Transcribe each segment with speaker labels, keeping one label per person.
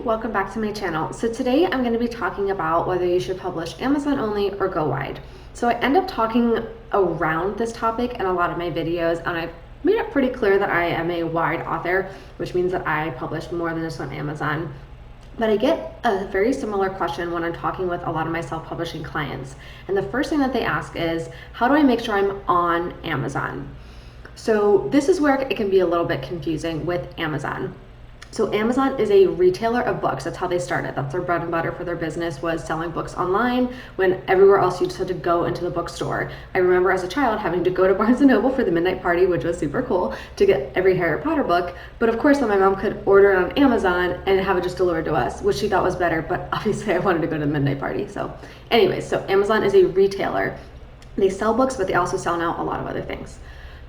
Speaker 1: welcome back to my channel. So today I'm going to be talking about whether you should publish Amazon only or go wide. So I end up talking around this topic in a lot of my videos, and I've made it pretty clear that I am a wide author, which means that I publish more than just on Amazon. But I get a very similar question when I'm talking with a lot of my self-publishing clients. And the first thing that they ask is, how do I make sure I'm on Amazon? So this is where it can be a little bit confusing with Amazon. So Amazon is a retailer of books. That's how they started. That's their bread and butter for their business, was selling books online when everywhere else you just had to go into the bookstore. I remember as a child having to go to Barnes & Noble for the midnight party, which was super cool, to get every Harry Potter book. But of course then my mom could order it on Amazon and have it just delivered to us, which she thought was better, but obviously I wanted to go to the midnight party. So anyways, so Amazon is a retailer. They sell books, but they also sell now a lot of other things.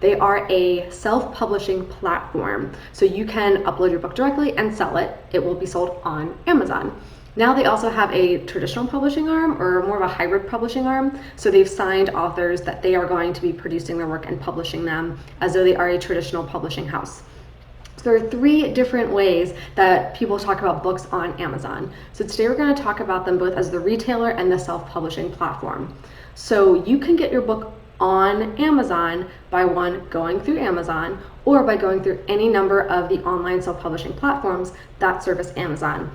Speaker 1: They are a self-publishing platform, so you can upload your book directly and sell it. It will be sold on Amazon. Now they also have a traditional publishing arm, or more of a hybrid publishing arm. So they've signed authors that they are going to be producing their work and publishing them as though they are a traditional publishing house. So there are three different ways that people talk about books on Amazon. So today we're going to talk about them both as the retailer and the self-publishing platform. So you can get your book on Amazon by going through Amazon, or by going through any number of the online self-publishing platforms that service Amazon.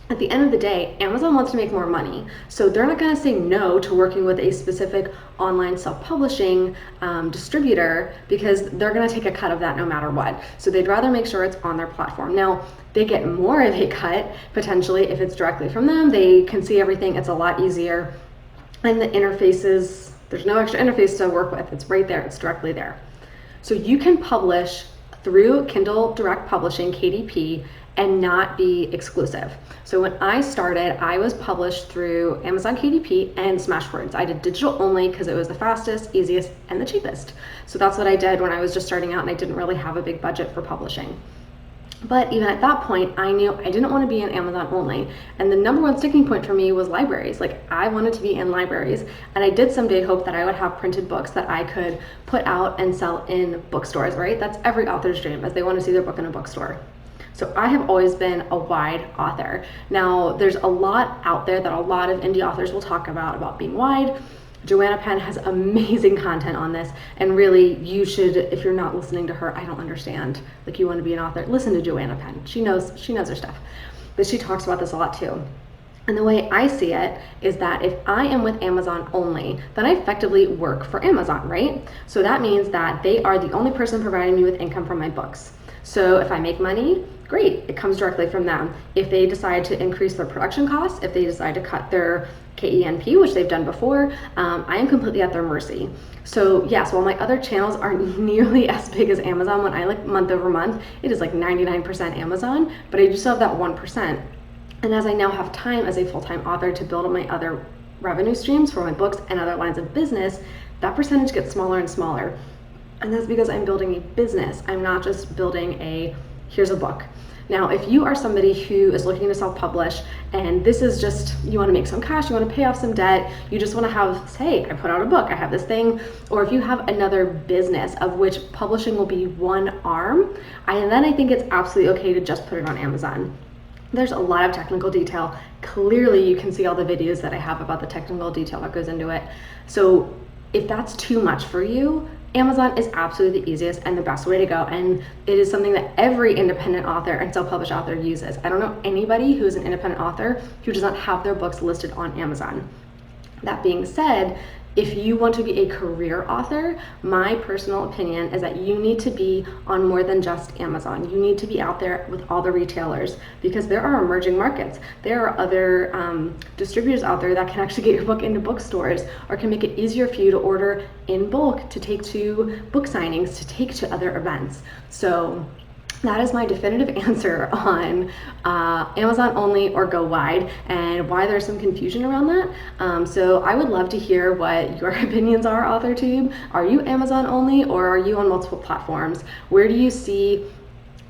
Speaker 1: At the end of the day, Amazon wants to make more money, so they're not going to say no to working with a specific online self-publishing distributor, because they're going to take a cut of that no matter what. So they'd rather make sure it's on their platform. Now, they get more of a cut potentially if it's directly from them. They can see everything. It's a lot easier, and the interfaces, there's no extra interface to work with. It's right there. It's directly there. So you can publish through Kindle Direct Publishing, KDP, and not be exclusive. So when I started, I was published through Amazon KDP and Smashwords. I did digital only because it was the fastest, easiest, and the cheapest. So that's what I did when I was just starting out and I didn't really have a big budget for publishing. But even at that point, I knew I didn't want to be in Amazon only. And the number one sticking point for me was libraries. Like, I wanted to be in libraries. And I did someday hope that I would have printed books that I could put out and sell in bookstores, right? That's every author's dream, is they want to see their book in a bookstore. So I have always been a wide author. Now, there's a lot out there that a lot of indie authors will talk about being wide. Joanna Penn has amazing content on this, and really you should, if you're not listening to her, I don't understand. Like, you want to be an author, listen to Joanna Penn. She knows her stuff. But she talks about this a lot too. And the way I see it is that if I am with Amazon only, then I effectively work for Amazon, right? So that means that they are the only person providing me with income from my books. So if I make money, great, it comes directly from them. If they decide to increase their production costs, if they decide to cut their KENP, which they've done before, I am completely at their mercy. So yes, while my other channels aren't nearly as big as Amazon, when I look month over month, it is like 99% Amazon, but I do still have that 1%. And as I now have time as a full-time author to build on my other revenue streams for my books and other lines of business, that percentage gets smaller and smaller. And that's because I'm building a business. I'm not just building here's a book. Now, if you are somebody who is looking to self-publish, and this is just, you want to make some cash, you want to pay off some debt, you just want to have, hey, I put out a book, I have this thing, or if you have another business of which publishing will be one arm, then I think it's absolutely okay to just put it on Amazon. There's a lot of technical detail. Clearly, you can see all the videos that I have about the technical detail that goes into it. So if that's too much for you, Amazon is absolutely the easiest and the best way to go, and it is something that every independent author and self-published author uses. I don't know anybody who is an independent author who does not have their books listed on Amazon. That being said, if you want to be a career author, my personal opinion is that you need to be on more than just Amazon. You need to be out there with all the retailers, because there are emerging markets. There are other distributors out there that can actually get your book into bookstores, or can make it easier for you to order in bulk, to take to book signings, to take to other events. So that is my definitive answer on Amazon only or go wide, and why there's some confusion around that. So I would love to hear what your opinions are, AuthorTube. Are you Amazon only, or are you on multiple platforms? Where do you see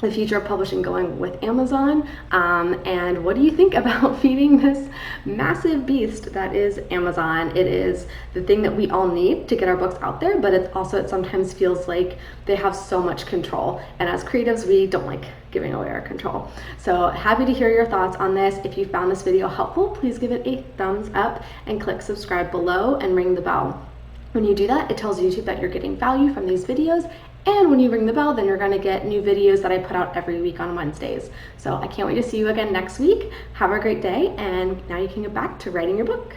Speaker 1: the future of publishing going with Amazon, and what do you think about feeding this massive beast that is Amazon? It is the thing that we all need to get our books out there, but it sometimes feels like they have so much control, and as creatives we don't like giving away our control. So happy to hear your thoughts on this. If you found this video helpful, please give it a thumbs up and click subscribe below and ring the bell. When you do that, it tells YouTube that you're getting value from these videos, and when you ring the bell, then you're going to get new videos that I put out every week on Wednesdays. So I can't wait to see you again next week. Have a great day, and now you can get back to writing your book.